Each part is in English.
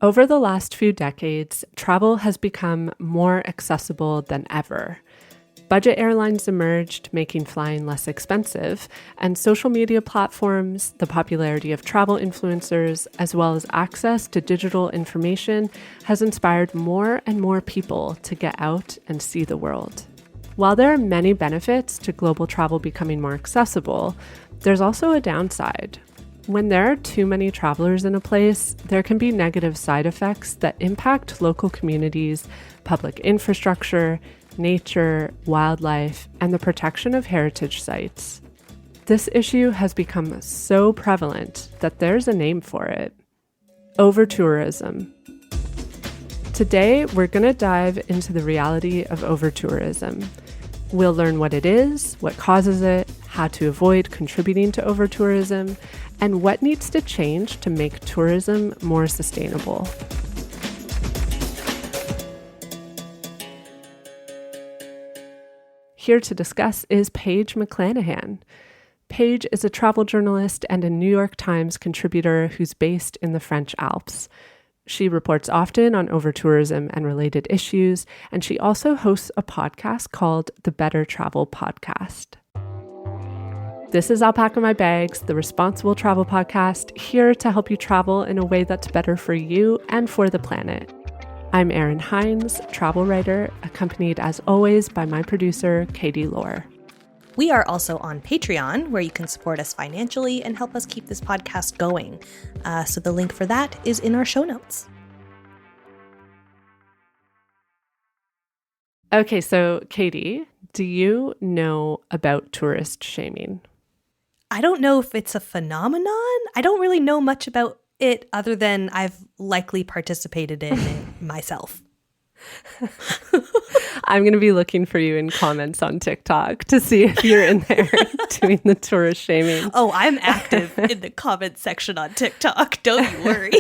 Over the last few decades, travel has become more accessible than ever. Budget airlines emerged, making flying less expensive, and social media platforms, the popularity of travel influencers, as well as access to digital information has inspired more and more people to get out and see the world. While there are many benefits to global travel becoming more accessible, there's also a downside. When there are too many travelers in a place, there can be negative side effects that impact local communities, public infrastructure, nature, wildlife, and the protection of heritage sites. This issue has become so prevalent that there's a name for it: overtourism. Today, we're going to dive into the reality of overtourism. We'll learn what it is, what causes it, how to avoid contributing to overtourism, and what needs to change to make tourism more sustainable. Here to discuss is Paige McClanahan. Paige is a travel journalist and a New York Times contributor who's based in the French Alps. She reports often on overtourism and related issues, and she also hosts a podcast called the Better Travel Podcast. This is Alpaca My Bags, the responsible travel podcast, here to help you travel in a way that's better for you and for the planet. I'm Erin Hines, travel writer, accompanied as always by my producer, Katie Lohr. We are also on Patreon, where you can support us financially and help us keep this podcast going. So the link for that is in our show notes. Okay, so Katie, do you know about tourist shaming? I don't know if it's a phenomenon. I don't really know much about it other than I've likely participated in it myself. I'm going to be looking for you in comments on TikTok to see if you're in there doing the tourist shaming. Oh, I'm active in the comment section on TikTok. Don't you worry.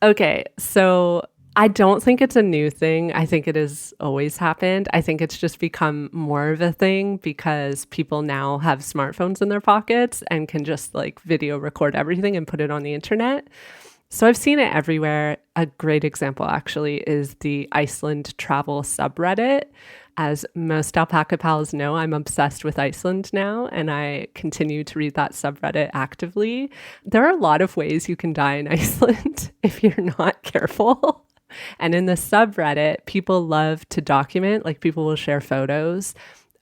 Okay, so I don't think it's a new thing. I think it has always happened. I think it's just become more of a thing because people now have smartphones in their pockets and can just like video record everything and put it on the internet. So I've seen it everywhere. A great example actually is the Iceland travel subreddit. As most Alpaca pals know, I'm obsessed with Iceland now, and I continue to read that subreddit actively. There are a lot of ways you can die in Iceland if you're not careful. And in the subreddit, people love to document, like people will share photos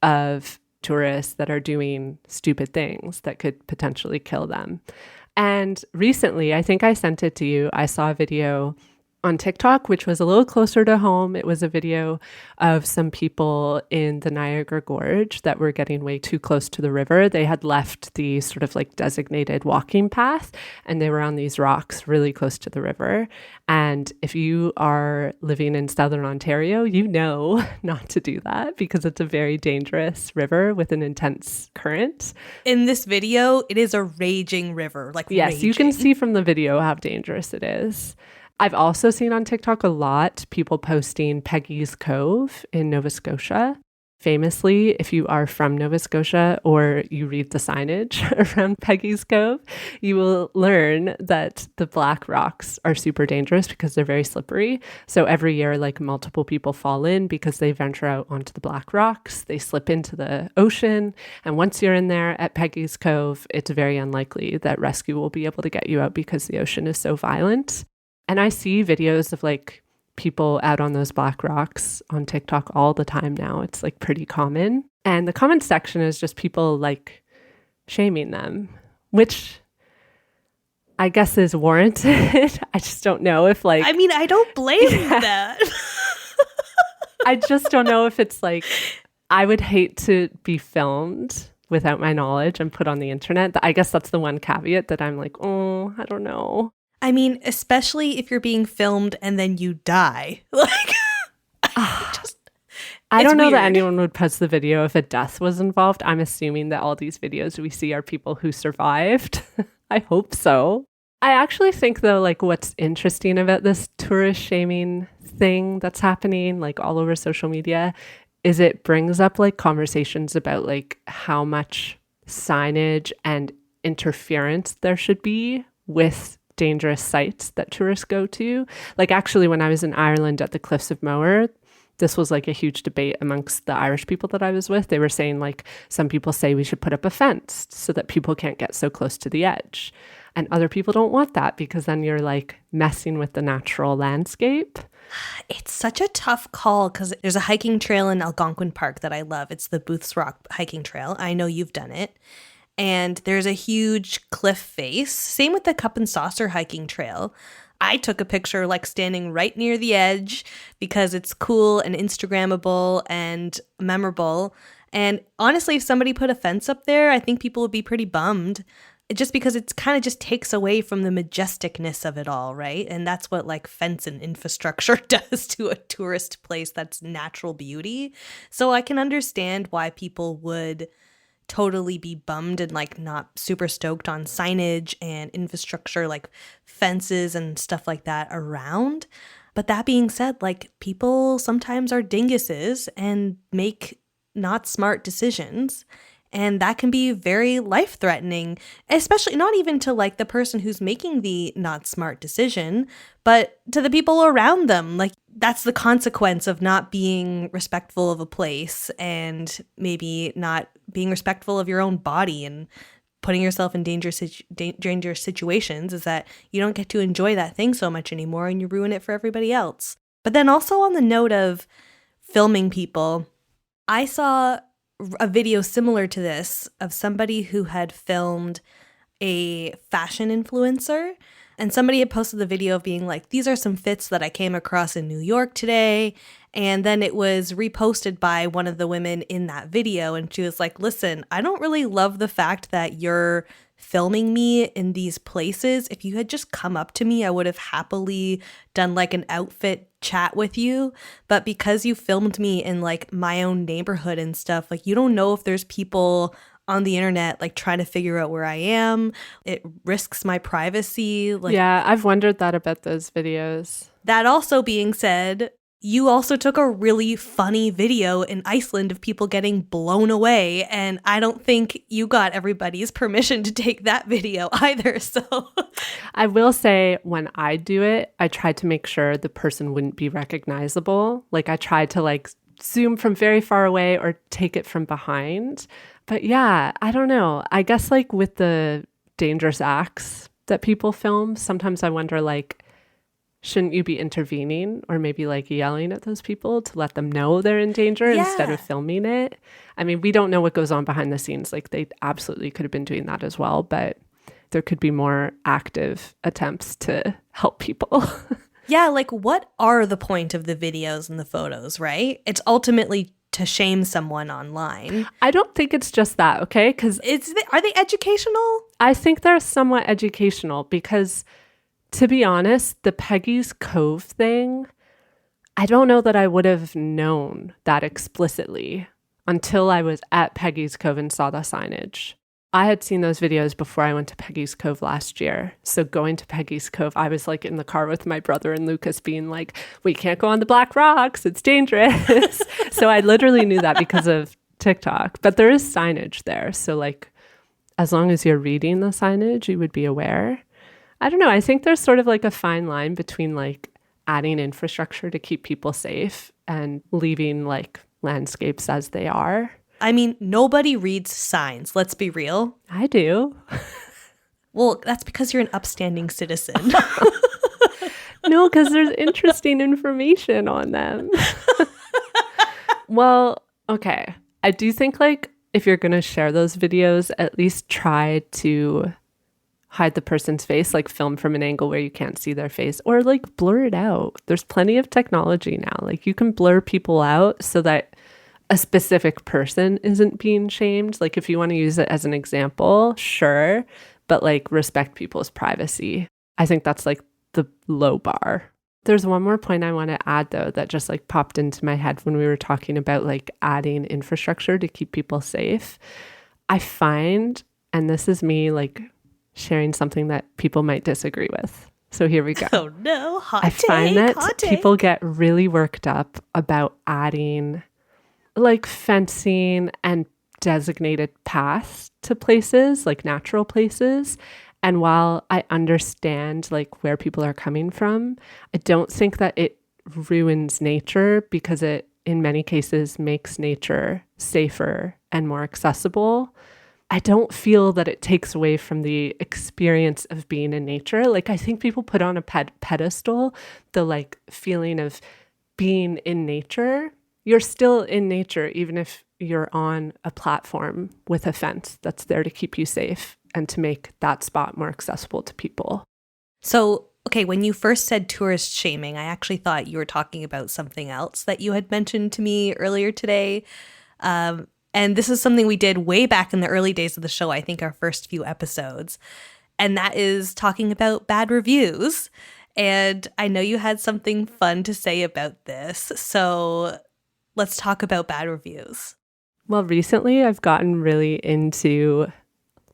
of tourists that are doing stupid things that could potentially kill them. And recently, I think I sent it to you, I saw a video on TikTok, which was a little closer to home. It was a video of some people in the Niagara Gorge that were getting way too close to the river. They had left the sort of like designated walking path, and they were on these rocks really close to the river. And if you are living in Southern Ontario, you know not to do that because it's a very dangerous river with an intense current. In this video, it is a raging river, like yes, raging. You can see from the video how dangerous it is. I've also seen on TikTok a lot people posting Peggy's Cove in Nova Scotia. Famously, if you are from Nova Scotia or you read the signage around Peggy's Cove, you will learn that the black rocks are super dangerous because they're very slippery. So every year, like multiple people fall in because they venture out onto the black rocks. They slip into the ocean. And once you're in there at Peggy's Cove, it's very unlikely that rescue will be able to get you out because the ocean is so violent. And I see videos of like people out on those black rocks on TikTok all the time now. It's like pretty common. And the comment section is just people like shaming them, which I guess is warranted. I just don't know if like... I mean, I don't blame that. I just don't know if it's like, I would hate to be filmed without my knowledge and put on the internet. I guess that's the one caveat that I'm like, oh, I don't know. I mean, especially if you're being filmed and then you die. Like, I don't know weird. that anyone would post the video if a death was involved. I'm assuming that all these videos we see are people who survived. I hope so. I actually think, though, like what's interesting about this tourist shaming thing that's happening, like all over social media, is it brings up like conversations about like how much signage and interference there should be with dangerous sites that tourists go to. Like actually when I was in Ireland at the Cliffs of Moher, this was like a huge debate amongst the Irish people that I was with. They were saying like some people say we should put up a fence so that people can't get so close to the edge. And other people don't want that because then you're like messing with the natural landscape. It's such a tough call because there's a hiking trail in Algonquin Park that I love. It's the Booth's Rock hiking trail. I know you've done it. And there's a huge cliff face. Same with the Cup and Saucer hiking trail. I took a picture like standing right near the edge because it's cool and Instagrammable and memorable. And honestly, if somebody put a fence up there, I think people would be pretty bummed. Just because it kind of just takes away from the majesticness of it all, right? And that's what like fence and infrastructure does to a tourist place that's natural beauty. So I can understand why people would totally be bummed and like not super stoked on signage and infrastructure like fences and stuff like that around. But that being said, like people sometimes are dinguses and make not smart decisions. And that can be very life-threatening, especially not even to like the person who's making the not smart decision, but to the people around them. Like that's the consequence of not being respectful of a place and maybe not being respectful of your own body and putting yourself in dangerous situations is that you don't get to enjoy that thing so much anymore and you ruin it for everybody else. But then also on the note of filming people, I saw a video similar to this of somebody who had filmed a fashion influencer, and somebody had posted the video of being like, these are some fits that I came across in New York today. And then it was reposted by one of the women in that video. And she was like, listen, I don't really love the fact that you're filming me in these places. If you had just come up to me, I would have happily done like an outfit chat with you. But because you filmed me in like my own neighborhood and stuff, like you don't know if there's people on the internet like trying to figure out where I am. It risks my privacy. Like, yeah, I've wondered that about those videos. That also being said, you also took a really funny video in Iceland of people getting blown away, and I don't think you got everybody's permission to take that video either. So I will say when I do it, I try to make sure the person wouldn't be recognizable. Like I tried to like zoom from very far away or take it from behind. But yeah, I don't know. I guess like with the dangerous acts that people film, sometimes I wonder like, shouldn't you be intervening or maybe like yelling at those people to let them know they're in danger instead of filming it? I mean, we don't know what goes on behind the scenes. Like they absolutely could have been doing that as well, but there could be more active attempts to help people. Yeah, like what are the point of the videos and the photos, right? It's ultimately to shame someone online. I don't think it's just that, okay? Because are they educational? I think they're somewhat educational because, to be honest, the Peggy's Cove thing, I don't know that I would have known that explicitly until I was at Peggy's Cove and saw the signage. I had seen those videos before I went to Peggy's Cove last year. So going to Peggy's Cove, I was like in the car with my brother and Lucas being like, we can't go on the black rocks. It's dangerous. So I literally knew that because of TikTok. But there is signage there. So like, as long as you're reading the signage, you would be aware. I don't know. I think there's sort of like a fine line between like adding infrastructure to keep people safe and leaving like landscapes as they are. I mean, nobody reads signs. Let's be real. I do. Well, that's because you're an upstanding citizen. No, because there's interesting information on them. Well, okay. I do think like if you're going to share those videos, at least try to hide the person's face, like film from an angle where you can't see their face or like blur it out. There's plenty of technology now. Like you can blur people out so that a specific person isn't being shamed. Like if you want to use it as an example, sure, but like respect people's privacy. I think that's like the low bar. There's one more point I want to add though that just like popped into my head when we were talking about like adding infrastructure to keep people safe. I find, and this is me like sharing something that people might disagree with. So here we go. Oh no, hot I take, find that hot people take. get really worked up about adding like fencing and designated paths to places, like natural places. And while I understand like where people are coming from, I don't think that it ruins nature because it, in many cases, makes nature safer and more accessible. I don't feel that it takes away from the experience of being in nature. Like, I think people put on a pedestal the like feeling of being in nature. You're still in nature, even if you're on a platform with a fence that's there to keep you safe and to make that spot more accessible to people. So, okay, when you first said tourist shaming, I actually thought you were talking about something else that you had mentioned to me earlier today. And this is something we did way back in the early days of the show, I think our first few episodes. And that is talking about bad reviews. And I know you had something fun to say about this. So let's talk about bad reviews. Well, recently I've gotten really into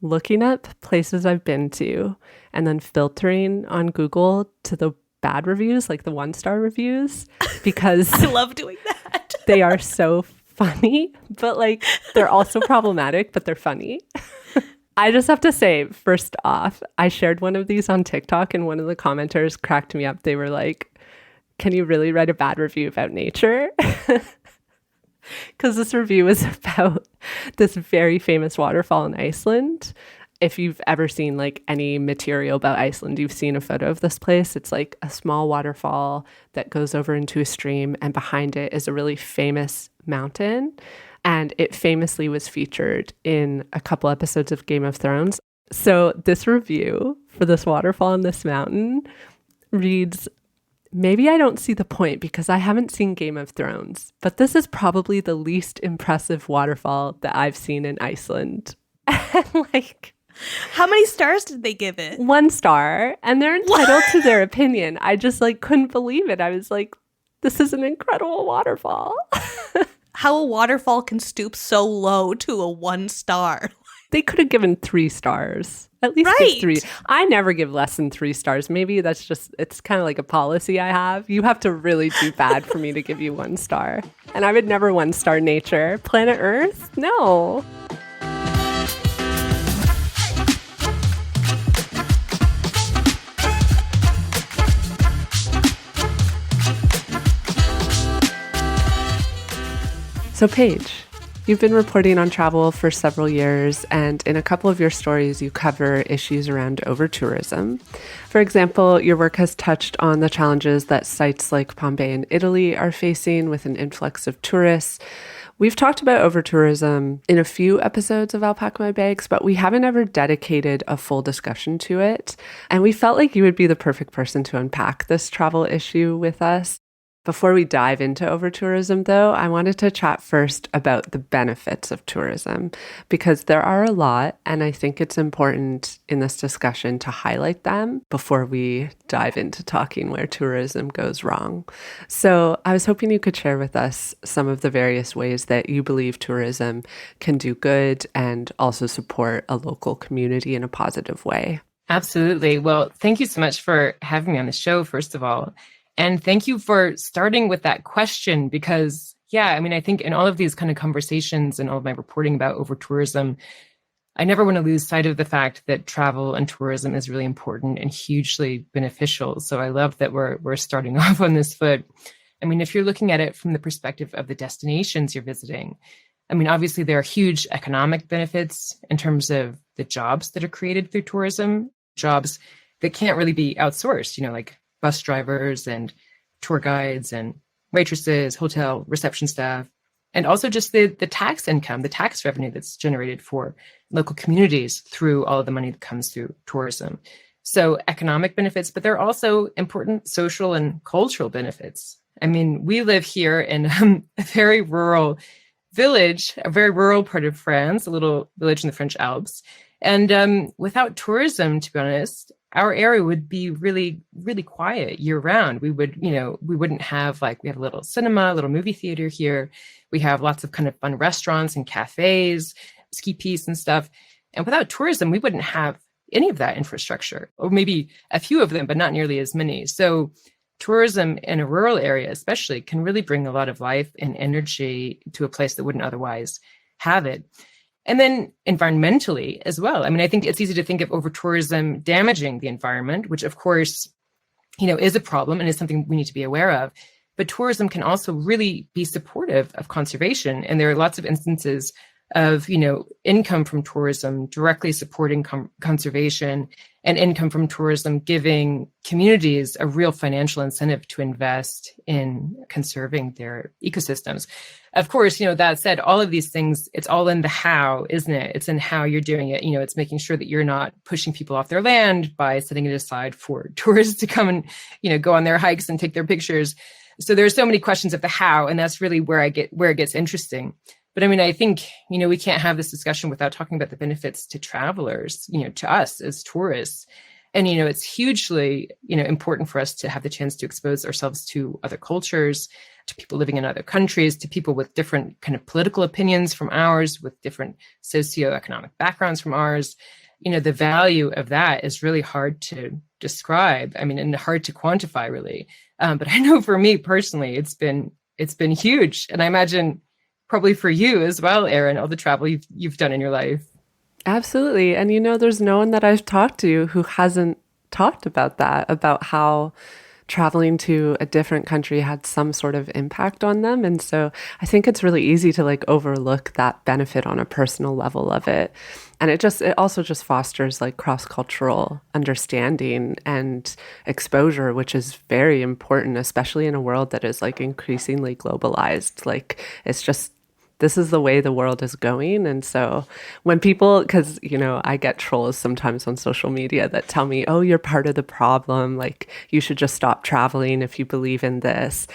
looking up places I've been to and then filtering on Google to the bad reviews, like the 1-star reviews, because I love doing that. they are so funny, but like they're also problematic, but they're funny. I just have to say, first off, I shared one of these on TikTok and one of the commenters cracked me up. They were like, can you really write a bad review about nature? Because this review is about this very famous waterfall in Iceland. If you've ever seen like any material about Iceland, you've seen a photo of this place. It's like a small waterfall that goes over into a stream, and behind it is a really famous mountain. And it famously was featured in a couple episodes of Game of Thrones. So this review for this waterfall and this mountain reads, maybe I don't see the point because I haven't seen Game of Thrones, but this is probably the least impressive waterfall that I've seen in Iceland. And like, how many stars did they give it? 1 star, and they're entitled to their opinion. I just like couldn't believe it. I was like, this is an incredible waterfall. How a waterfall can stoop so low to a 1 star. They could have given 3 stars. At least give 3. I never give less than 3 stars. Maybe that's just, it's kind of like a policy I have. You have to really do bad for me to give you 1 star. And I would never 1-star nature. Planet Earth? No. So Paige, you've been reporting on travel for several years, and in a couple of your stories, you cover issues around overtourism. For example, your work has touched on the challenges that sites like Pompeii in Italy are facing with an influx of tourists. We've talked about overtourism in a few episodes of Alpaca My Bags, but we haven't ever dedicated a full discussion to it. And we felt like you would be the perfect person to unpack this travel issue with us. Before we dive into overtourism, though, I wanted to chat first about the benefits of tourism, because there are a lot, and I think it's important in this discussion to highlight them before we dive into talking where tourism goes wrong. So I was hoping you could share with us some of the various ways that you believe tourism can do good and also support a local community in a positive way. Absolutely. Well, thank you so much for having me on the show, first of all. And thank you for starting with that question because, I think in all of these kind of conversations and all of my reporting about overtourism, I never want to lose sight of the fact that travel and tourism is really important and hugely beneficial. So I love that we're starting off on this foot. I mean, if you're looking at it from the perspective of the destinations you're visiting, I mean, obviously there are huge economic benefits in terms of the jobs that are created through tourism, jobs that can't really be outsourced, like bus drivers and tour guides and waitresses, hotel reception staff, and also just the tax income, the tax revenue that's generated for local communities through all of the money that comes through tourism. So economic benefits, but there are also important social and cultural benefits. I mean, we live here in a very rural village, a very rural part of France, a little village in the French Alps. And without tourism, to be honest, our area would be really, really quiet year round. We wouldn't have we have a little cinema, a little movie theater here. We have lots of kind of fun restaurants and cafes, ski pistes and stuff. And without tourism, we wouldn't have any of that infrastructure, or maybe a few of them, but not nearly as many. So tourism in a rural area especially can really bring a lot of life and energy to a place that wouldn't otherwise have it. And then environmentally as well. I mean, I think it's easy to think of over-tourism damaging the environment, which of course, is a problem and is something we need to be aware of. But tourism can also really be supportive of conservation. And there are lots of instances of, income from tourism directly supporting conservation, and income from tourism giving communities a real financial incentive to invest in conserving their ecosystems. Of course, that said, all of these things, it's all in the how, isn't it? It's in how you're doing it. It's making sure that you're not pushing people off their land by setting it aside for tourists to come and, go on their hikes and take their pictures. So there's so many questions of the how, and that's really where it gets interesting. But I mean, I think, we can't have this discussion without talking about the benefits to travelers, to us as tourists. And, it's hugely, important for us to have the chance to expose ourselves to other cultures, to people living in other countries, to people with different kind of political opinions from ours, with different socioeconomic backgrounds from ours. The value of that is really hard to describe. I mean, and hard to quantify, really. But I know for me personally, it's been huge. And I imagine probably for you as well, Erin, all the travel you've done in your life. Absolutely. And there's no one that I've talked to who hasn't talked about that, about how traveling to a different country had some sort of impact on them. And so I think it's really easy to overlook that benefit on a personal level of it. And it also just fosters cross-cultural understanding and exposure, which is very important, especially in a world that is increasingly globalized. This is the way the world is going. And so when people, because, I get trolls sometimes on social media that tell me, oh, you're part of the problem. You should just stop traveling if you believe in this.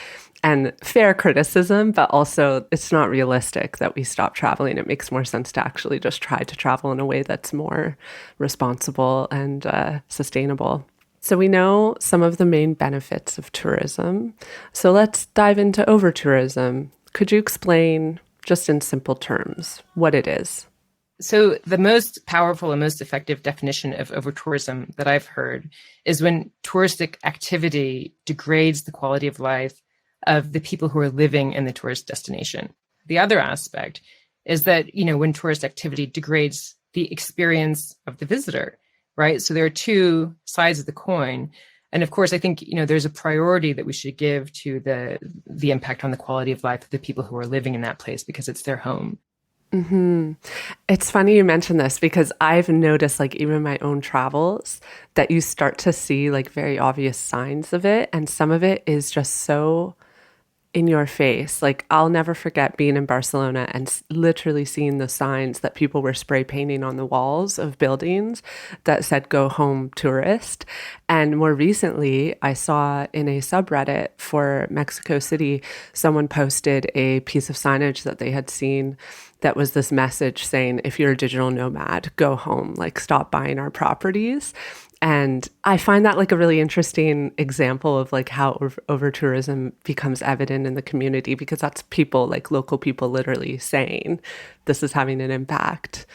And fair criticism, but also it's not realistic that we stop traveling. It makes more sense to actually just try to travel in a way that's more responsible and sustainable. So we know some of the main benefits of tourism. So let's dive into over-tourism. Could you explain, just in simple terms, what it is? So the most powerful and most effective definition of over-tourism that I've heard is when touristic activity degrades the quality of life of the people who are living in the tourist destination. The other aspect is that, when tourist activity degrades the experience of the visitor, right? So there are two sides of the coin. And of course, I think, there's a priority that we should give to the impact on the quality of life of the people who are living in that place because it's their home. Mm-hmm. It's funny you mention this because I've noticed, even in my own travels, that you start to see very obvious signs of it. And some of it is just so in your face. I'll never forget being in Barcelona and literally seeing the signs that people were spray painting on the walls of buildings that said "Go home, tourist." And more recently, I saw in a subreddit for Mexico City, someone posted a piece of signage that they had seen that was this message saying, if you're a digital nomad, go home, stop buying our properties. And I find that a really interesting example of how over-tourism becomes evident in the community, because that's people, local people literally saying this is having an impact.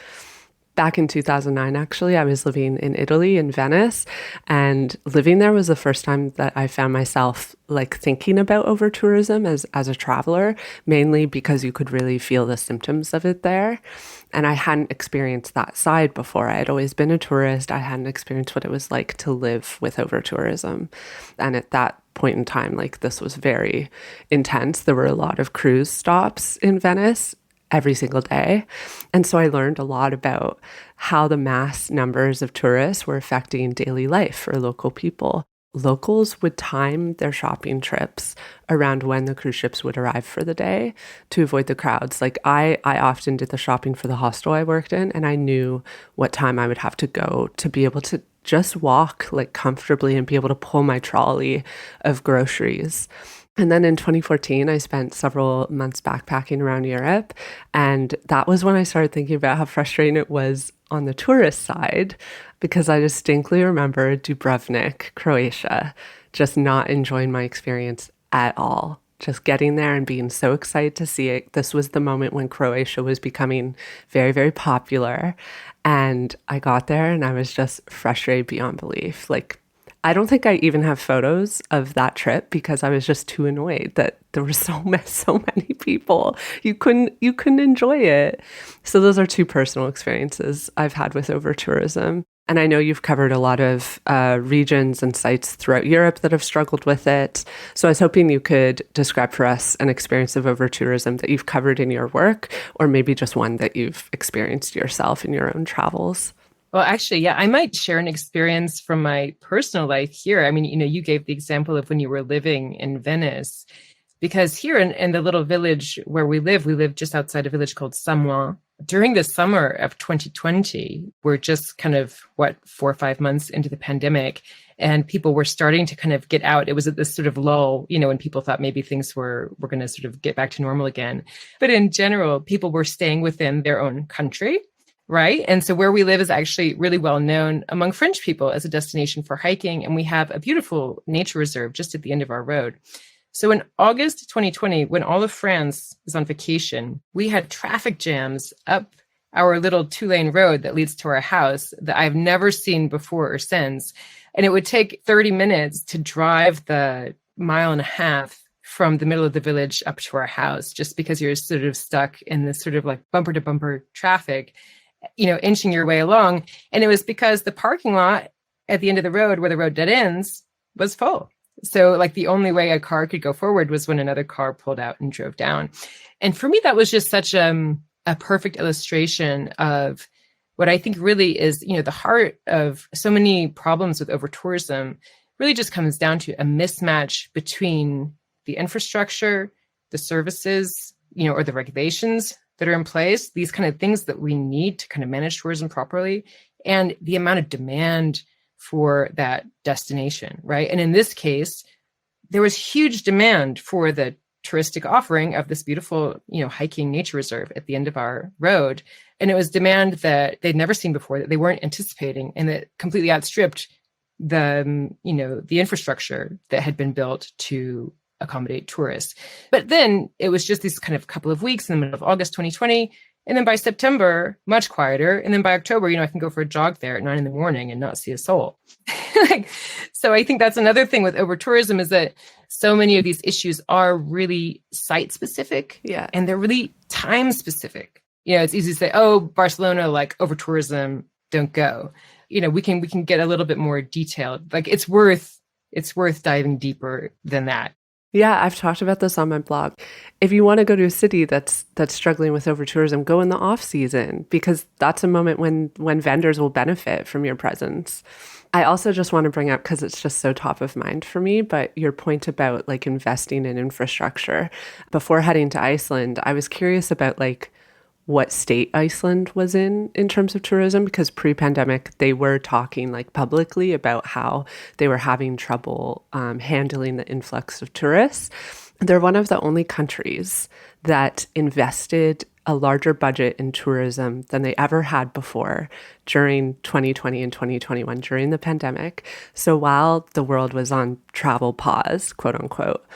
Back in 2009, actually, I was living in Italy, in Venice, and living there was the first time that I found myself thinking about over-tourism as a traveler, mainly because you could really feel the symptoms of it there. And I hadn't experienced that side before. I had always been a tourist. I hadn't experienced what it was like to live with over-tourism. And at that point in time, this was very intense. There were a lot of cruise stops in Venice every single day. And so I learned a lot about how the mass numbers of tourists were affecting daily life for local people. Locals would time their shopping trips around when the cruise ships would arrive for the day to avoid the crowds. I often did the shopping for the hostel I worked in, and I knew what time I would have to go to be able to just walk comfortably and be able to pull my trolley of groceries. And then in 2014, I spent several months backpacking around Europe. And that was when I started thinking about how frustrating it was on the tourist side, because I distinctly remember Dubrovnik, Croatia, just not enjoying my experience at all. Just getting there and being so excited to see it. This was the moment when Croatia was becoming very, very popular. And I got there and I was just frustrated beyond belief. I don't think I even have photos of that trip because I was just too annoyed that there were so many people. You couldn't enjoy it. So those are two personal experiences I've had with overtourism. And I know you've covered a lot of regions and sites throughout Europe that have struggled with it. So I was hoping you could describe for us an experience of overtourism that you've covered in your work, or maybe just one that you've experienced yourself in your own travels. Well, actually, yeah, I might share an experience from my personal life here. I mean, you gave the example of when you were living in Venice, because here in the little village where we live just outside a village called Samoin. During the summer of 2020, we're just kind of, 4 or 5 months into the pandemic, and people were starting to kind of get out. It was at this sort of lull, when people thought maybe things were going to sort of get back to normal again. But in general, people were staying within their own country. Right. And so where we live is actually really well known among French people as a destination for hiking. And we have a beautiful nature reserve just at the end of our road. So in August 2020, when all of France was on vacation, we had traffic jams up our little 2-lane road that leads to our house that I've never seen before or since. And it would take 30 minutes to drive the 1.5 miles from the middle of the village up to our house, just because you're sort of stuck in this sort of like bumper to bumper traffic, inching your way along. And it was because the parking lot at the end of the road where the road dead ends was full. So like the only way a car could go forward was when another car pulled out and drove down. And for me, that was just such a perfect illustration of what I think really is, the heart of so many problems with overtourism really just comes down to a mismatch between the infrastructure, the services, or the regulations that are in place, these kind of things that we need to kind of manage tourism properly, and the amount of demand for that destination, right? And in this case, there was huge demand for the touristic offering of this beautiful, hiking nature reserve at the end of our road. And it was demand that they'd never seen before, that they weren't anticipating, and that completely outstripped the infrastructure that had been built to accommodate tourists. But then it was just these kind of couple of weeks in the middle of August 2020. And then by September, much quieter. And then by October, I can go for a jog there at 9 a.m. and not see a soul. So I think that's another thing with overtourism, is that so many of these issues are really site specific. Yeah. And they're really time specific. It's easy to say, oh, Barcelona, like overtourism, don't go. We can get a little bit more detailed. Like it's worth diving deeper than that. Yeah, I've talked about this on my blog. If you want to go to a city that's struggling with overtourism, go in the off season, because that's a moment when vendors will benefit from your presence. I also just want to bring up, because it's just so top of mind for me, but your point about like investing in infrastructure. Before heading to Iceland, I was curious about like what state Iceland was in terms of tourism, because pre-pandemic, they were talking like publicly about how they were having trouble handling the influx of tourists. They're one of the only countries that invested a larger budget in tourism than they ever had before during 2020 and 2021, during the pandemic. So while the world was on travel pause, quote unquote,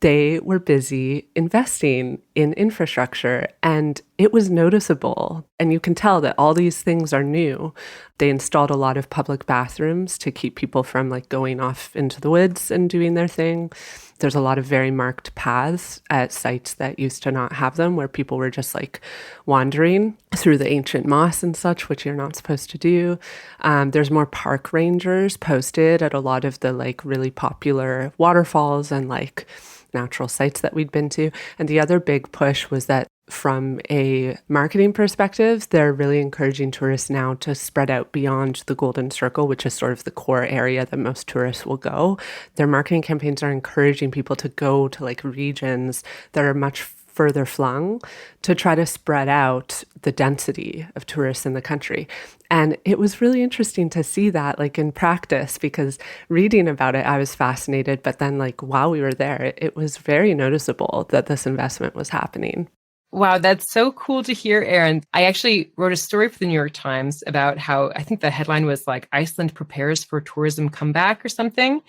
they were busy investing in infrastructure, and it was noticeable. And you can tell that all these things are new. They installed a lot of public bathrooms to keep people from like going off into the woods and doing their thing. There's a lot of very marked paths at sites that used to not have them, where people were just like wandering through the ancient moss and such, which you're not supposed to do. There's more park rangers posted at a lot of the like really popular waterfalls and like natural sites that we'd been to. And the other big push was that from a marketing perspective, they're really encouraging tourists now to spread out beyond the Golden Circle, which is sort of the core area that most tourists will go. Their marketing campaigns are encouraging people to go to like regions that are much further flung, to try to spread out the density of tourists in the country. And it was really interesting to see that like in practice, because reading about it, I was fascinated. But then like while we were there, it was very noticeable that this investment was happening. Wow, that's so cool to hear, Erin. I actually wrote a story for the New York Times about how, I think the headline was like, Iceland prepares for tourism comeback or something.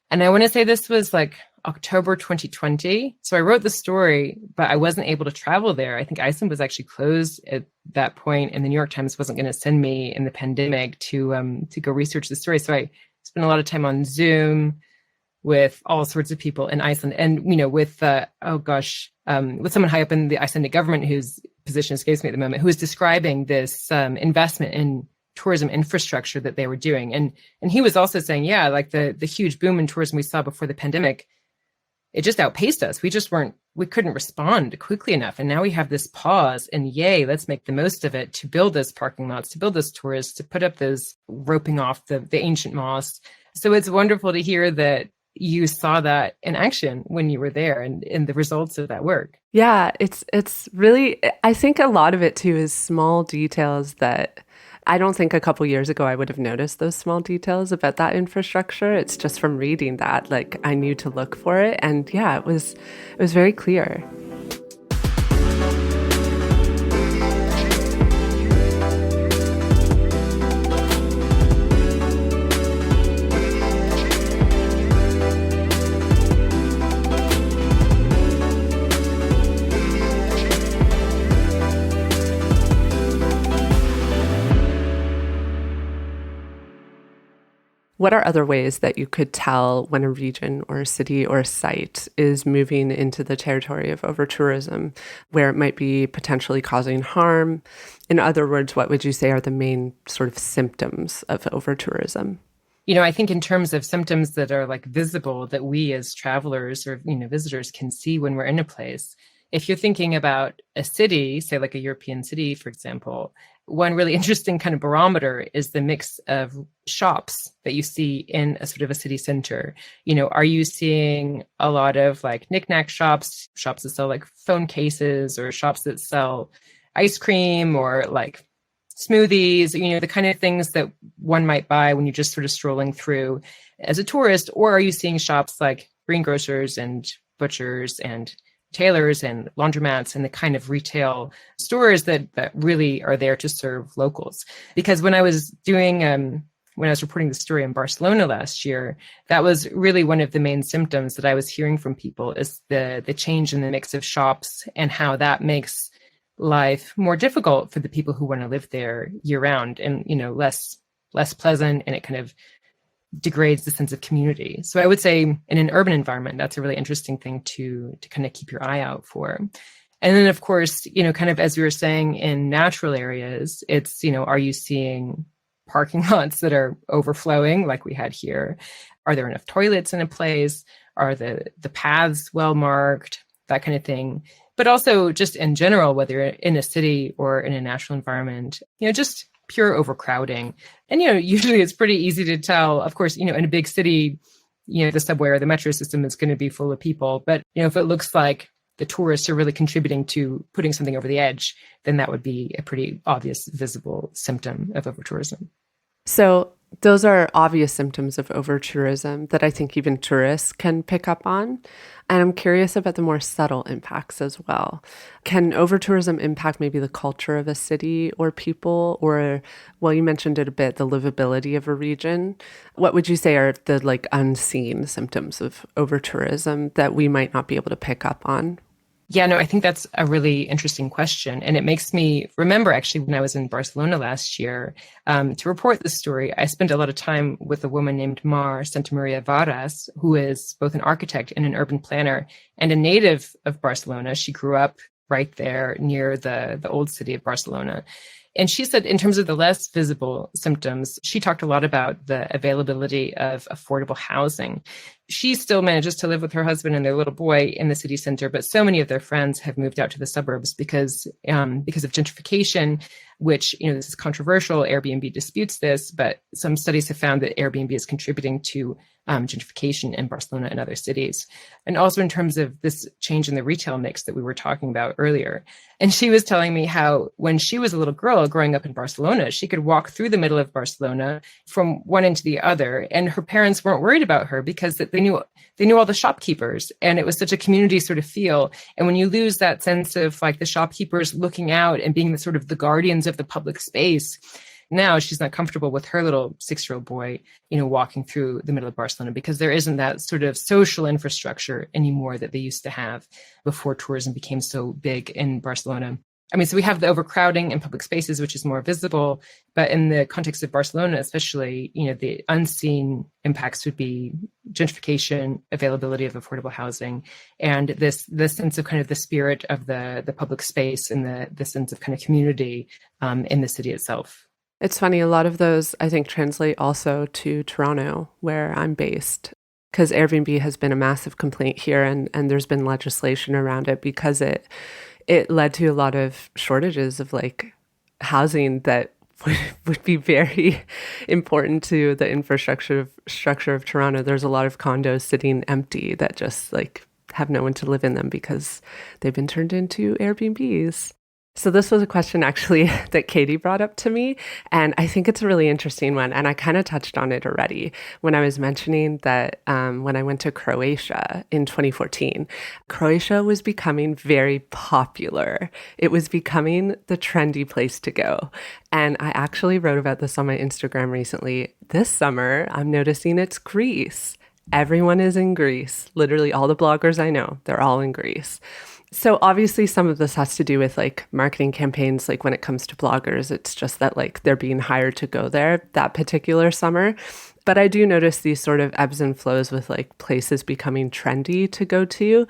And I want to say this was like October 2020. So I wrote the story, but I wasn't able to travel there. I think Iceland was actually closed at that point, and the New York Times wasn't going to send me in the pandemic to go research the story. So I spent a lot of time on Zoom with all sorts of people in Iceland, and with with someone high up in the Icelandic government whose position escapes me at the moment, who was describing this investment in tourism infrastructure that they were doing, and he was also saying, yeah, like the huge boom in tourism we saw before the pandemic, it just outpaced us. We couldn't respond quickly enough, and now we have this pause, and yay, let's make the most of it to build those parking lots, to build those tours, to put up those roping off the ancient moss. So it's wonderful to hear that you saw that in action when you were there and the results of that work. Yeah, it's really, I think a lot of it too is small details that I don't think a couple years ago I would have noticed those small details about that infrastructure. It's just from reading that, like, I knew to look for it. And yeah, it was very clear. What are other ways that you could tell when a region or a city or a site is moving into the territory of overtourism, where it might be potentially causing harm? In other words, what would you say are the main sort of symptoms of overtourism? I think in terms of symptoms that are like visible that we as travelers or, visitors can see when we're in a place. If you're thinking about a city, say like a European city, for example, one really interesting kind of barometer is the mix of shops that you see in a sort of a city center. Are you seeing a lot of like knickknack shops that sell like phone cases, or shops that sell ice cream or like smoothies, the kind of things that one might buy when you're just sort of strolling through as a tourist? Or are you seeing shops like greengrocers and butchers and tailors and laundromats and the kind of retail stores that really are there to serve locals? Because when I was reporting the story in Barcelona last year, that was really one of the main symptoms that I was hearing from people, is the change in the mix of shops and how that makes life more difficult for the people who want to live there year round, and less pleasant, and it kind of degrades the sense of community. So I would say in an urban environment, that's a really interesting thing to kind of keep your eye out for. And then, of course, kind of as we were saying, in natural areas, it's, are you seeing parking lots that are overflowing like we had here? Are there enough toilets in a place? Are the paths well marked? That kind of thing. But also just in general, whether you're in a city or in a natural environment, just pure overcrowding. And, usually it's pretty easy to tell. Of course, in a big city, the subway or the metro system is going to be full of people. But, if it looks like the tourists are really contributing to putting something over the edge, then that would be a pretty obvious, visible symptom of overtourism. So those are obvious symptoms of overtourism that I think even tourists can pick up on. And I'm curious about the more subtle impacts as well. Can overtourism impact maybe the culture of a city or people, or, well, you mentioned it a bit, the livability of a region? What would you say are the like unseen symptoms of overtourism that we might not be able to pick up on? Yeah, no, I think that's a really interesting question. And it makes me remember, actually, when I was in Barcelona last year, to report this story, I spent a lot of time with a woman named Mar Santamaria Varas, who is both an architect and an urban planner and a native of Barcelona. She grew up right there near the old city of Barcelona. And she said, in terms of the less visible symptoms, she talked a lot about the availability of affordable housing. She still manages to live with her husband and their little boy in the city center, but so many of their friends have moved out to the suburbs because of gentrification, which, this is controversial. Airbnb disputes this, but some studies have found that Airbnb is contributing to gentrification in Barcelona and other cities. And also in terms of this change in the retail mix that we were talking about earlier. And she was telling me how when she was a little girl growing up in Barcelona, she could walk through the middle of Barcelona from one end to the other. And her parents weren't worried about her because they knew all the shopkeepers, and it was such a community sort of feel. And when you lose that sense of like the shopkeepers looking out and being the sort of the guardians of the public space, now she's not comfortable with her little 6-year-old boy, walking through the middle of Barcelona, because there isn't that sort of social infrastructure anymore that they used to have before tourism became so big in Barcelona. I mean, so we have the overcrowding in public spaces, which is more visible, but in the context of Barcelona, especially, the unseen impacts would be gentrification, availability of affordable housing, and this sense of kind of the spirit of the public space and the sense of kind of community in the city itself. It's funny, a lot of those, I think, translate also to Toronto, where I'm based, because Airbnb has been a massive complaint here, and there's been legislation around it because it led to a lot of shortages of like housing that would be very important to the structure of Toronto. There's a lot of condos sitting empty that just like have no one to live in them because they've been turned into Airbnbs. So this was a question actually that Katie brought up to me, and I think it's a really interesting one, and I kind of touched on it already when I was mentioning that when I went to Croatia in 2014, Croatia was becoming very popular. It was becoming the trendy place to go. And I actually wrote about this on my Instagram recently. This summer, I'm noticing it's Greece. Everyone is in Greece. Literally all the bloggers I know, they're all in Greece. So obviously some of this has to do with like marketing campaigns. Like when it comes to bloggers, it's just that like they're being hired to go there that particular summer. But I do notice these sort of ebbs and flows with like places becoming trendy to go to.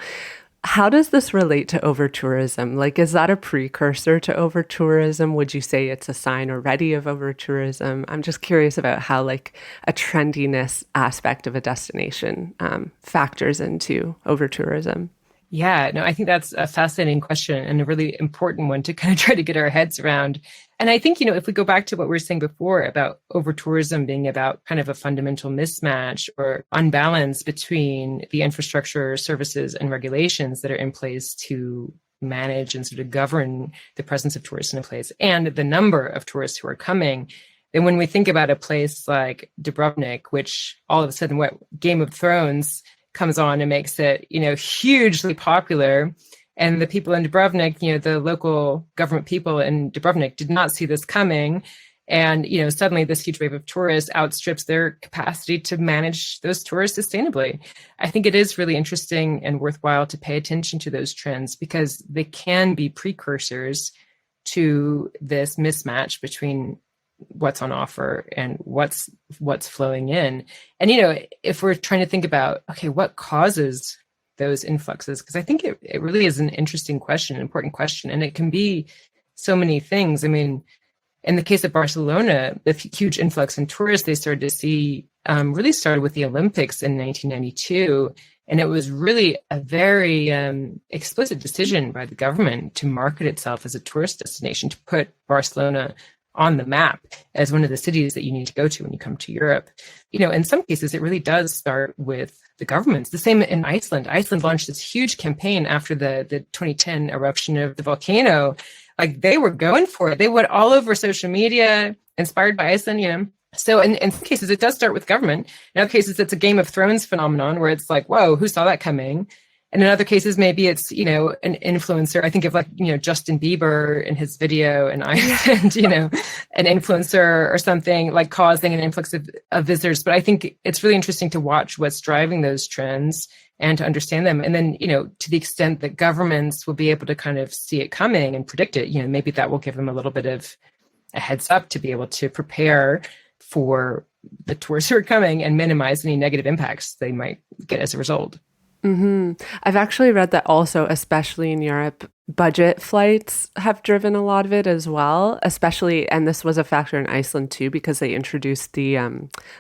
How does this relate to overtourism? Like, is that a precursor to overtourism? Would you say it's a sign already of overtourism? I'm just curious about how like a trendiness aspect of a destination factors into overtourism. Yeah, no, I think that's a fascinating question and a really important one to kind of try to get our heads around. And I think, if we go back to what we were saying before about overtourism being about kind of a fundamental mismatch or unbalance between the infrastructure, services, and regulations that are in place to manage and sort of govern the presence of tourists in a place and the number of tourists who are coming, then when we think about a place like Dubrovnik, which all of a sudden, what Game of Thrones comes on and makes it, hugely popular. And the people in Dubrovnik, the local government people in Dubrovnik did not see this coming. And, suddenly this huge wave of tourists outstrips their capacity to manage those tourists sustainably. I think it is really interesting and worthwhile to pay attention to those trends because they can be precursors to this mismatch between what's on offer and what's flowing in. And, if we're trying to think about, okay, what causes those influxes? Because I think it really is an interesting question, an important question. And it can be so many things. I mean, in the case of Barcelona, the huge influx in tourists they started to see really started with the Olympics in 1992. And it was really a very explicit decision by the government to market itself as a tourist destination, to put Barcelona on the map as one of the cities that you need to go to when you come to Europe. In some cases, it really does start with the governments. The same in Iceland. Iceland launched this huge campaign after the 2010 eruption of the volcano. Like they were going for it. They went all over social media, inspired by Iceland, So in some cases, it does start with government. In other cases, it's a Game of Thrones phenomenon where it's like, whoa, who saw that coming? And in other cases, maybe it's, an influencer. I think of Justin Bieber in his video in Iceland, an influencer or something like causing an influx of visitors. But I think it's really interesting to watch what's driving those trends and to understand them. And then, to the extent that governments will be able to kind of see it coming and predict it, maybe that will give them a little bit of a heads up to be able to prepare for the tourists who are coming and minimize any negative impacts they might get as a result. Mm-hmm. I've actually read that also, especially in Europe, budget flights have driven a lot of it as well, especially, and this was a factor in Iceland too, because they introduced the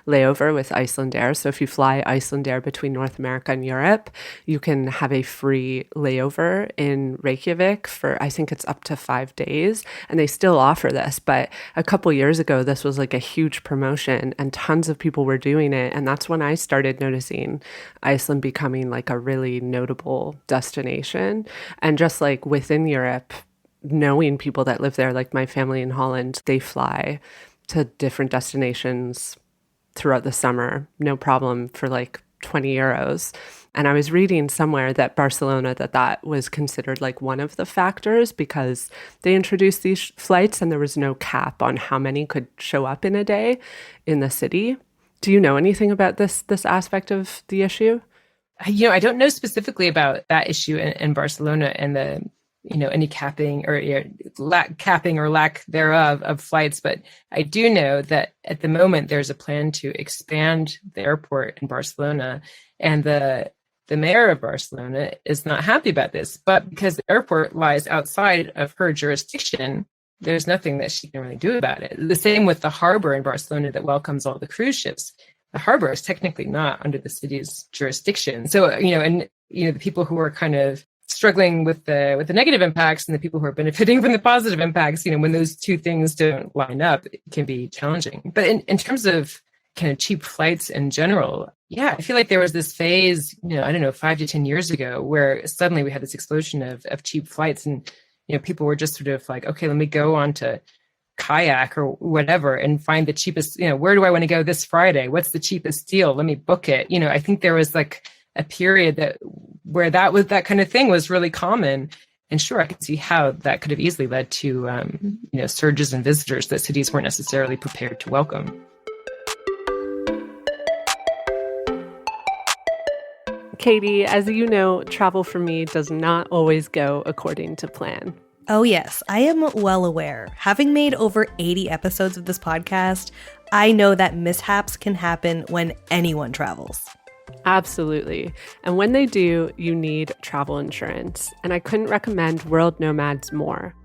layover with Icelandair. So if you fly Icelandair between North America and Europe, you can have a free layover in Reykjavik for, I think it's up to 5 days. And they still offer this. But a couple years ago, this was like a huge promotion and tons of people were doing it. And that's when I started noticing Iceland becoming like a really notable destination. And just like within Europe, knowing people that live there, like my family in Holland, they fly to different destinations throughout the summer, no problem, for like 20 euros. And I was reading somewhere that Barcelona, that was considered like one of the factors because they introduced these flights and there was no cap on how many could show up in a day in the city. Do you know anything about this aspect of the issue? I don't know specifically about that issue in Barcelona and the any capping or capping or lack thereof of flights. But I do know that at the moment there's a plan to expand the airport in Barcelona, and the mayor of Barcelona is not happy about this. But because the airport lies outside of her jurisdiction, there's nothing that she can really do about it. The same with the harbor in Barcelona that welcomes all the cruise ships. The harbor is technically not under the city's jurisdiction. So, the people who are kind of struggling with the negative impacts and the people who are benefiting from the positive impacts, when those two things don't line up, it can be challenging. But in terms of kind of cheap flights in general, yeah, I feel like there was this phase, 5 to 10 years ago where suddenly we had this explosion of cheap flights, and people were just sort of like, okay, let me go on to Kayak or whatever and find the cheapest, where do I want to go this Friday? What's the cheapest deal? Let me book it. I think there was like a period where that kind of thing was really common. And sure, I could see how that could have easily led to, surges in visitors that cities weren't necessarily prepared to welcome. Katie, as you know, travel for me does not always go according to plan. Oh yes, I am well aware. Having made over 80 episodes of this podcast, I know that mishaps can happen when anyone travels. Absolutely. And when they do, you need travel insurance. And I couldn't recommend World Nomads more.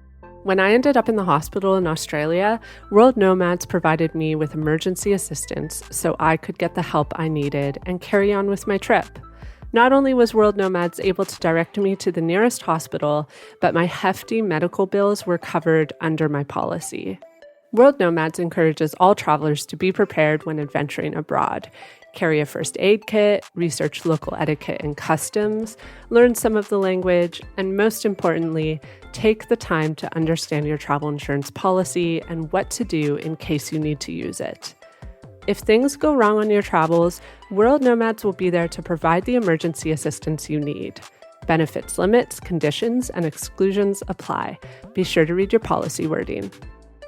When I ended up in the hospital in Australia, World Nomads provided me with emergency assistance so I could get the help I needed and carry on with my trip. Not only was World Nomads able to direct me to the nearest hospital, but my hefty medical bills were covered under my policy. World Nomads encourages all travelers to be prepared when adventuring abroad. Carry a first aid kit, research local etiquette and customs, learn some of the language, and most importantly, take the time to understand your travel insurance policy and what to do in case you need to use it. If things go wrong on your travels, World Nomads will be there to provide the emergency assistance you need. Benefits limits, conditions, and exclusions apply. Be sure to read your policy wording.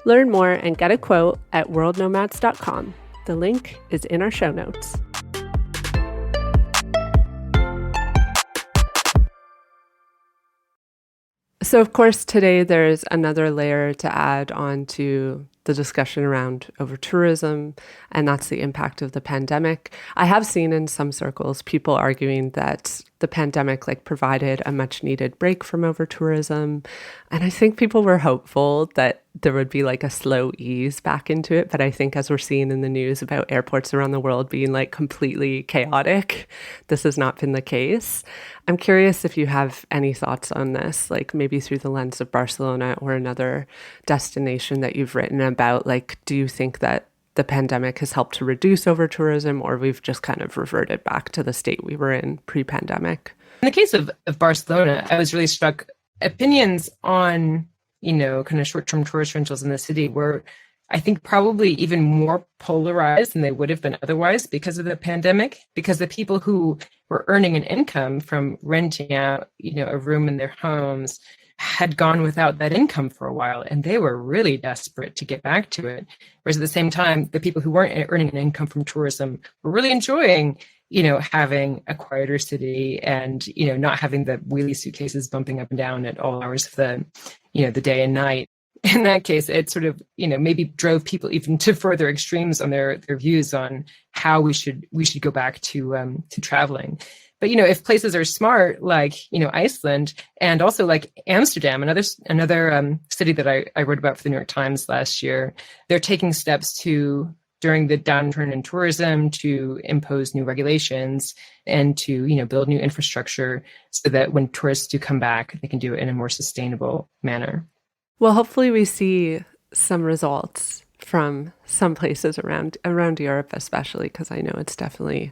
Learn more and get a quote at worldnomads.com. The link is in our show notes. So, of course, today there's another layer to add on to the discussion around overtourism, and that's the impact of the pandemic. I have seen in some circles people arguing that the pandemic provided a much needed break from overtourism. And I think people were hopeful that there would be a slow ease back into it. But I think as we're seeing in the news about airports around the world being completely chaotic, this has not been the case. I'm curious if you have any thoughts on this, maybe through the lens of Barcelona or another destination that you've written about. Do you think that the pandemic has helped to reduce overtourism, or we've just kind of reverted back to the state we were in pre-pandemic? In the case of Barcelona, I was really struck. Opinions on, kind of short-term tourist rentals in the city were, I think, probably even more polarized than they would have been otherwise because of the pandemic, because the people who were earning an income from renting out, a room in their homes had gone without that income for a while, and they were really desperate to get back to it. Whereas at the same time, the people who weren't earning an income from tourism were really enjoying, having a quieter city and, not having the wheelie suitcases bumping up and down at all hours of the day and night. In that case, it sort of, maybe drove people even to further extremes on their views on how we should go back to traveling. But, if places are smart, Iceland, and also Amsterdam, another city that I wrote about for the New York Times last year, they're taking steps to, during the downturn in tourism, to impose new regulations and to, build new infrastructure so that when tourists do come back, they can do it in a more sustainable manner. Well, hopefully we see some results from some places around Europe, especially because I know it's definitely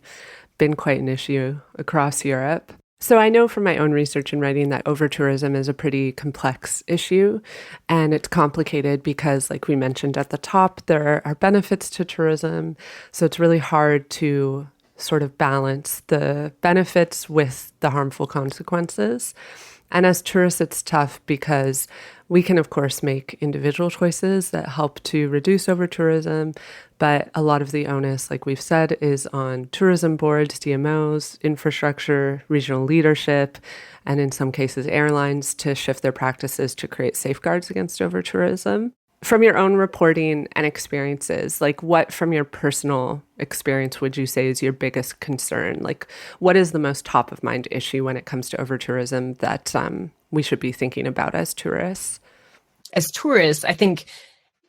been quite an issue across Europe. So I know from my own research and writing that overtourism is a pretty complex issue, and it's complicated because, like we mentioned at the top, there are benefits to tourism. So it's really hard to sort of balance the benefits with the harmful consequences. And as tourists, it's tough because we can, of course, make individual choices that help to reduce overtourism. But a lot of the onus, like we've said, is on tourism boards, DMOs, infrastructure, regional leadership, and in some cases, airlines to shift their practices to create safeguards against overtourism. From your own reporting and experiences, like what from your personal experience would you say is your biggest concern? Like what is the most top of mind issue when it comes to overtourism that we should be thinking about as tourists? As tourists, I think,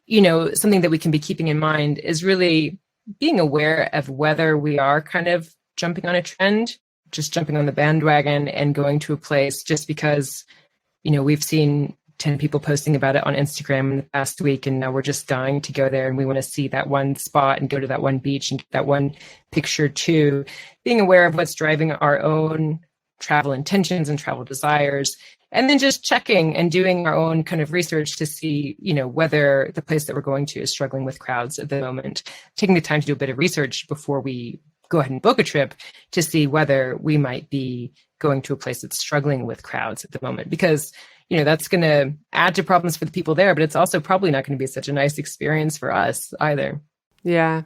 something that we can be keeping in mind is really being aware of whether we are kind of jumping on a trend, just jumping on the bandwagon and going to a place just because, we've seen 10 people posting about it on Instagram in the past week, and now we're just dying to go there and we want to see that one spot and go to that one beach and get that one picture too. Being aware of what's driving our own travel intentions and travel desires, and then just checking and doing our own kind of research to see, whether the place that we're going to is struggling with crowds at the moment. Taking the time to do a bit of research before we go ahead and book a trip to see whether we might be going to a place that's struggling with crowds at the moment, because that's going to add to problems for the people there, but it's also probably not going to be such a nice experience for us either. Yeah.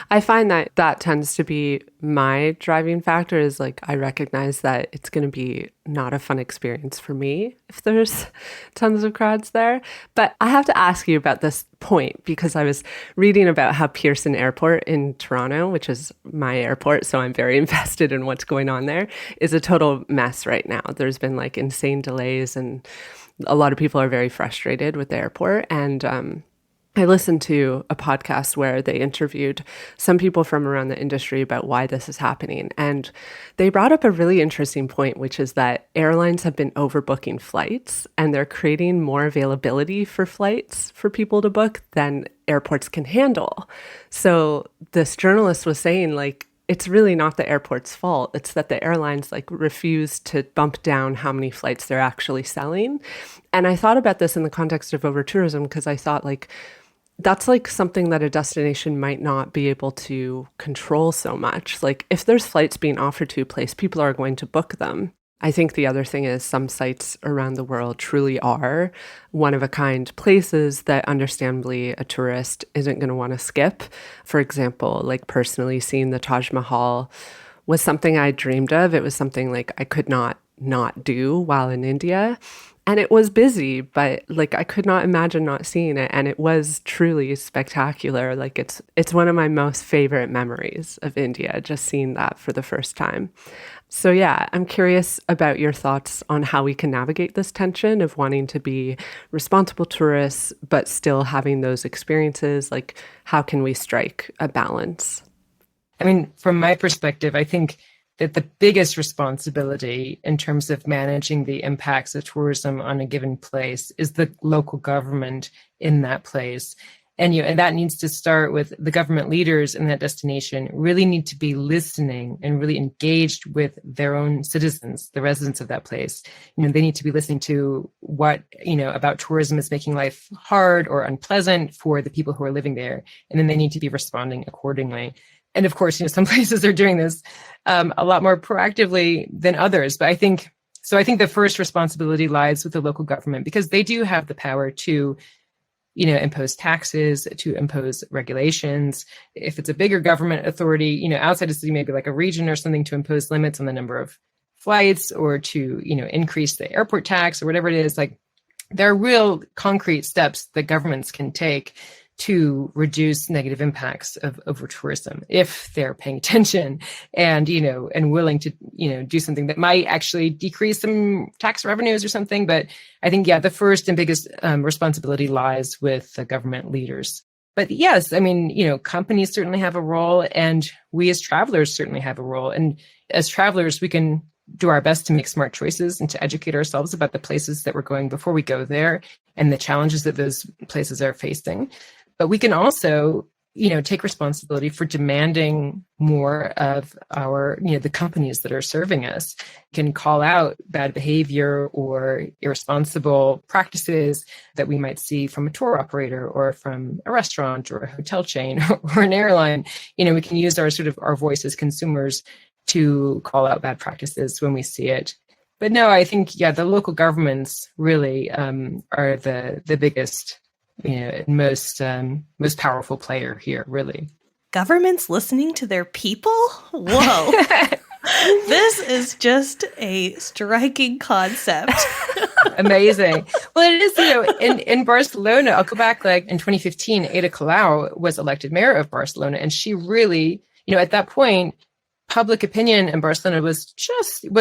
I find that tends to be my driving factor is like, I recognize that it's going to be not a fun experience for me if there's tons of crowds there. But I have to ask you about this point because I was reading about how Pearson Airport in Toronto, which is my airport, so I'm very invested in what's going on there, is a total mess right now. There's been like insane delays and a lot of people are very frustrated with the airport. And I listened to a podcast where they interviewed some people from around the industry about why this is happening. And they brought up a really interesting point, which is that airlines have been overbooking flights and they're creating more availability for flights for people to book than airports can handle. So this journalist was saying, like, it's really not the airport's fault. It's that the airlines refuse to bump down how many flights they're actually selling. And I thought about this in the context of overtourism because I thought that's something that a destination might not be able to control so much. Like if there's flights being offered to a place, people are going to book them. I think the other thing is some sites around the world truly are one-of-a-kind places that understandably a tourist isn't going to want to skip. For example, personally seeing the Taj Mahal was something I dreamed of. It was something I could not do while in India. And it was busy, but I could not imagine not seeing it. And it was truly spectacular. It's one of my most favorite memories of India, just seeing that for the first time. So yeah, I'm curious about your thoughts on how we can navigate this tension of wanting to be responsible tourists, but still having those experiences. How can we strike a balance? I mean, from my perspective, I think that the biggest responsibility in terms of managing the impacts of tourism on a given place is the local government in that place. And that needs to start with the government leaders in that destination really need to be listening and really engaged with their own citizens, the residents of that place. They need to be listening to what, about tourism is making life hard or unpleasant for the people who are living there. And then they need to be responding accordingly. And of course, some places are doing this a lot more proactively than others. But I think the first responsibility lies with the local government because they do have the power to, impose taxes, to impose regulations. If it's a bigger government authority, outside a city, maybe like a region or something, to impose limits on the number of flights or to, increase the airport tax or whatever it is. There are real concrete steps that governments can take to reduce negative impacts of overtourism if they're paying attention and, and willing to, do something that might actually decrease some tax revenues or something. But I think, the first and biggest responsibility lies with the government leaders. But yes, I mean, companies certainly have a role and we as travelers certainly have a role. And as travelers, we can do our best to make smart choices and to educate ourselves about the places that we're going before we go there and the challenges that those places are facing. But we can also, take responsibility for demanding more of our, the companies that are serving us. Can call out bad behavior or irresponsible practices that we might see from a tour operator or from a restaurant or a hotel chain or an airline. We can use our voice as consumers to call out bad practices when we see it. But no, I think, yeah, the local governments really are the biggest, most powerful player here, really. Governments listening to their people? Whoa. This is just a striking concept. Amazing. Well, it is, in Barcelona, I'll go back like in 2015, Ada Colau was elected mayor of Barcelona. And she really, at that point, public opinion in Barcelona was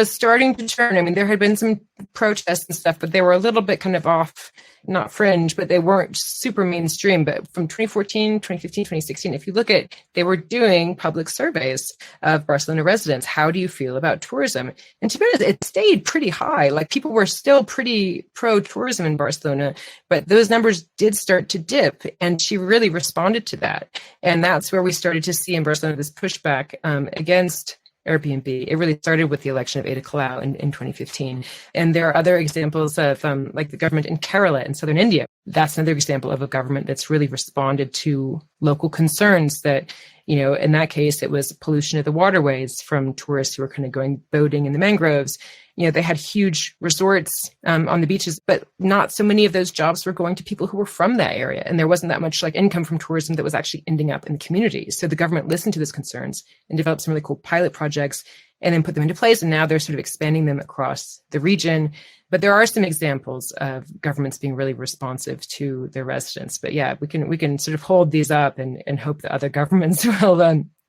starting to turn. I mean, there had been some protests and stuff, but they were a little bit kind of off, not fringe, but they weren't super mainstream. But from 2014, 2015, 2016, if you look at, they were doing public surveys of Barcelona residents. How do you feel about tourism? And to be honest, it stayed pretty high. Like people were still pretty pro-tourism in Barcelona, but those numbers did start to dip. And she really responded to that. And that's where we started to see in Barcelona this pushback against Airbnb. It really started with the election of Ada Colau in 2015. And there are other examples of like the government in Kerala in southern India. That's another example of a government that's really responded to local concerns that, in that case, it was pollution of the waterways from tourists who were kind of going boating in the mangroves. They had huge resorts on the beaches, but not so many of those jobs were going to people who were from that area. And there wasn't that much like income from tourism that was actually ending up in the community. So the government listened to those concerns and developed some really cool pilot projects and then put them into place. And now they're sort of expanding them across the region. But there are some examples of governments being really responsive to their residents. But yeah, we can sort of hold these up and hope that other governments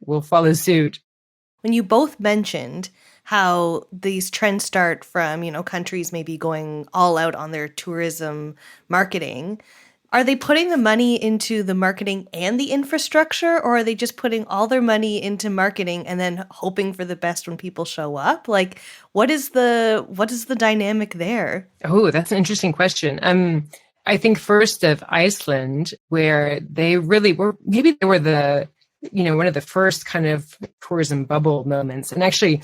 will follow suit. When you both mentioned how these trends start from, countries maybe going all out on their tourism marketing, are they putting the money into the marketing and the infrastructure, or are they just putting all their money into marketing and then hoping for the best when people show up? Like, what is the dynamic there? Oh, that's an interesting question. I think first of Iceland, where they really were, maybe they were the, one of the first kind of tourism bubble moments. And actually,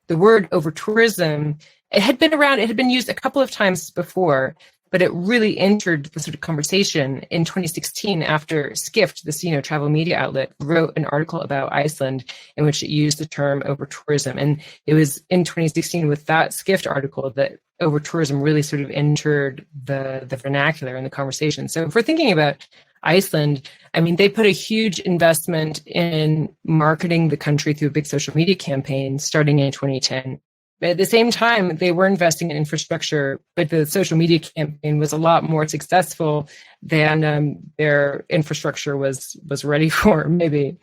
the word overtourism, it had been around, it had been used a couple of times before, but it really entered the sort of conversation in 2016 after Skift, this travel media outlet, wrote an article about Iceland in which it used the term overtourism. And it was in 2016 with that Skift article that overtourism really sort of entered the vernacular and the conversation. So if we're thinking about Iceland, I mean, they put a huge investment in marketing the country through a big social media campaign starting in 2010. But at the same time, they were investing in infrastructure, but the social media campaign was a lot more successful than their infrastructure was ready for, maybe.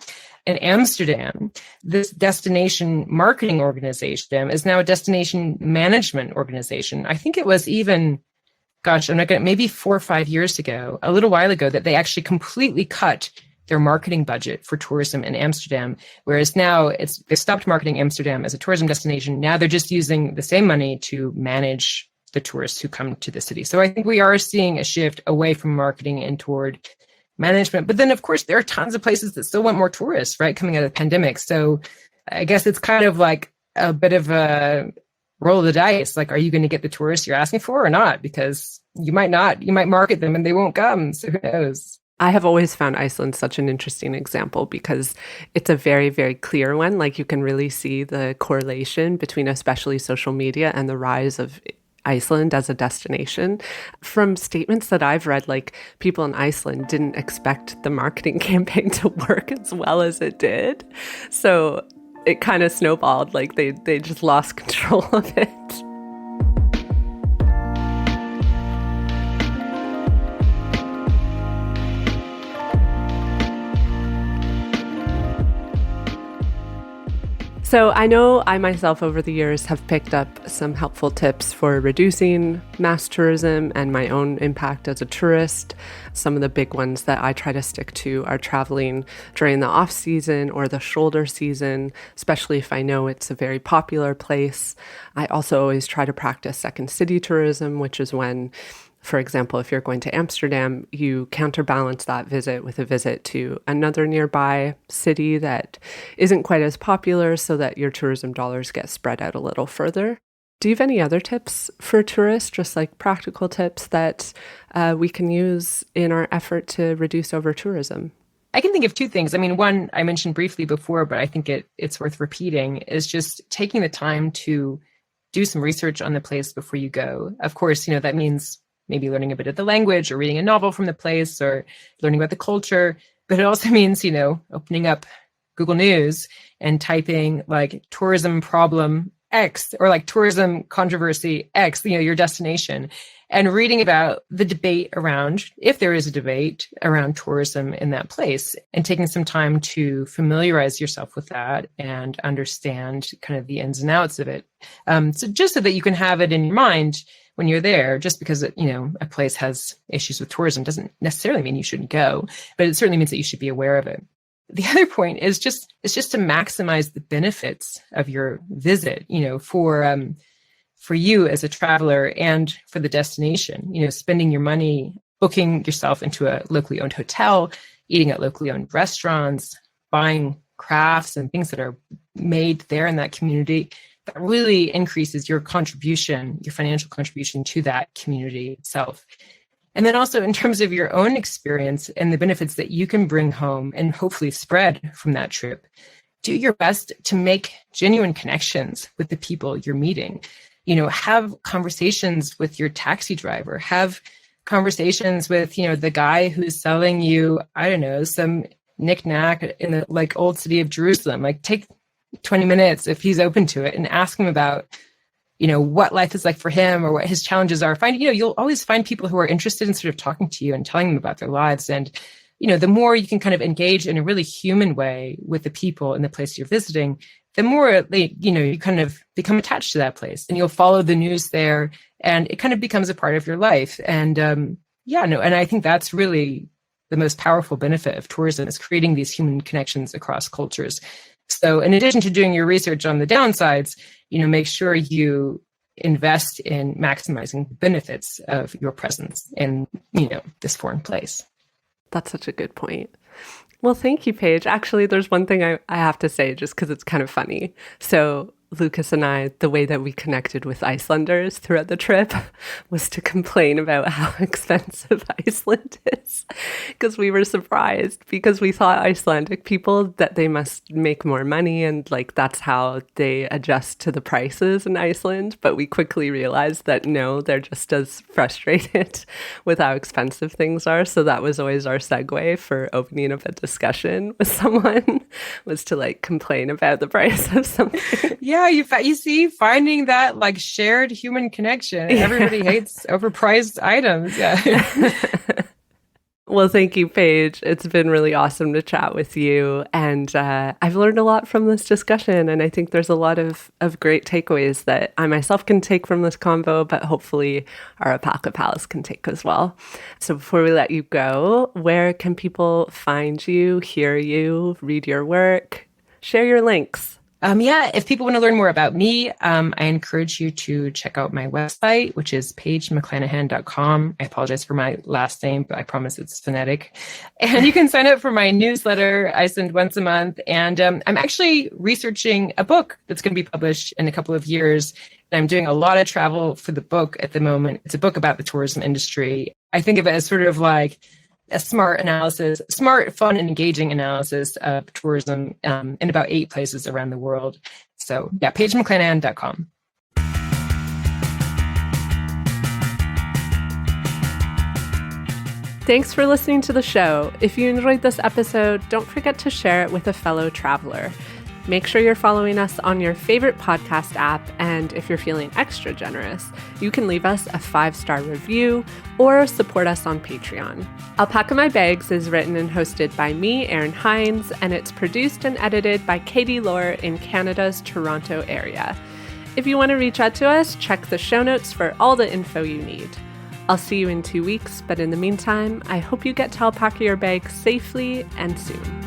In Amsterdam, this destination marketing organization is now a destination management organization. I think it was even, maybe 4 or 5 years ago, a little while ago, that they actually completely cut their marketing budget for tourism in Amsterdam. Whereas now they stopped marketing Amsterdam as a tourism destination. Now they're just using the same money to manage the tourists who come to the city. So I think we are seeing a shift away from marketing and toward management. But then, of course, there are tons of places that still want more tourists, right, coming out of the pandemic. So I guess it's kind of like a bit of a roll of the dice. Like, are you going to get the tourists you're asking for or not? Because you might not. You might market them and they won't come. So who knows? I have always found Iceland such an interesting example because it's a very, very clear one. Like you can really see the correlation between especially social media and the rise of Iceland as a destination. From statements that I've read, like people in Iceland didn't expect the marketing campaign to work as well as it did. So it kind of snowballed, like they just lost control of it. So I know I myself over the years have picked up some helpful tips for reducing mass tourism and my own impact as a tourist. Some of the big ones that I try to stick to are traveling during the off season or the shoulder season, especially if I know it's a very popular place. I also always try to practice second city tourism, which is when, for example, if you're going to Amsterdam, you counterbalance that visit with a visit to another nearby city that isn't quite as popular so that your tourism dollars get spread out a little further. Do you have any other tips for tourists, just like practical tips that we can use in our effort to reduce over-tourism? I can think of two things. I mean, one I mentioned briefly before, but I think it's worth repeating, is just taking the time to do some research on the place before you go. Of course, that means maybe learning a bit of the language or reading a novel from the place or learning about the culture. But it also means, opening up Google News and typing like tourism problem X or like tourism controversy X, your destination, and reading about the debate around, if there is a debate around tourism in that place, and taking some time to familiarize yourself with that and understand kind of the ins and outs of it. So just so that you can have it in your mind when you're there. Just because a place has issues with tourism doesn't necessarily mean you shouldn't go, but it certainly means that you should be aware of it. The other point is just to maximize the benefits of your visit, for you as a traveler and for the destination, spending your money, booking yourself into a locally owned hotel, eating at locally owned restaurants, buying crafts and things that are made there in that community. That really increases your contribution, your financial contribution to that community itself. And then also in terms of your own experience and the benefits that you can bring home and hopefully spread from that trip, do your best to make genuine connections with the people you're meeting. Have conversations with your taxi driver, have conversations with, the guy who's selling you, I don't know, some knickknack in the old city of Jerusalem. Take 20 minutes if he's open to it and ask him about, what life is like for him or what his challenges are. You'll always find people who are interested in sort of talking to you and telling them about their lives. And, the more you can kind of engage in a really human way with the people in the place you're visiting, the more you kind of become attached to that place, and you'll follow the news there, and it kind of becomes a part of your life. And and I think that's really the most powerful benefit of tourism, is creating these human connections across cultures. So in addition to doing your research on the downsides, make sure you invest in maximizing the benefits of your presence in, this foreign place. That's such a good point. Well, thank you, Paige. Actually, there's one thing I have to say, just because it's kind of funny. So Lucas and I, the way that we connected with Icelanders throughout the trip was to complain about how expensive Iceland is, because we were surprised, because we thought Icelandic people, that they must make more money and that's how they adjust to the prices in Iceland. But we quickly realized that no, they're just as frustrated with how expensive things are. So that was always our segue for opening up a discussion with someone, was to complain about the price of something. Yeah, you see, finding that shared human connection. Everybody hates overpriced items. Yeah. Well, thank you, Paige. It's been really awesome to chat with you. And I've learned a lot from this discussion. And I think there's a lot of great takeaways that I myself can take from this convo, but hopefully our Alpaca Pals can take as well. So before we let you go, where can people find you, hear you, read your work, share your links? If people want to learn more about me, I encourage you to check out my website, which is paigemcclanahan.com. I apologize for my last name, but I promise it's phonetic. And you can sign up for my newsletter. I send once a month. And I'm actually researching a book that's going to be published in a couple of years. And I'm doing a lot of travel for the book at the moment. It's a book about the tourism industry. I think of it as sort of like a smart, fun, and engaging analysis of tourism in about 8 places around the world. So yeah, paigemcclanahan.com. Thanks for listening to the show. If you enjoyed this episode, don't forget to share it with a fellow traveler. Make sure you're following us on your favorite podcast app, and if you're feeling extra generous, you can leave us a 5-star review or support us on Patreon. Alpaca My Bags is written and hosted by me, Erin Hines, and it's produced and edited by Katie Lohr in Canada's Toronto area. If you want to reach out to us, check the show notes for all the info you need. I'll see you in 2 weeks, but in the meantime, I hope you get to alpaca your bag safely and soon.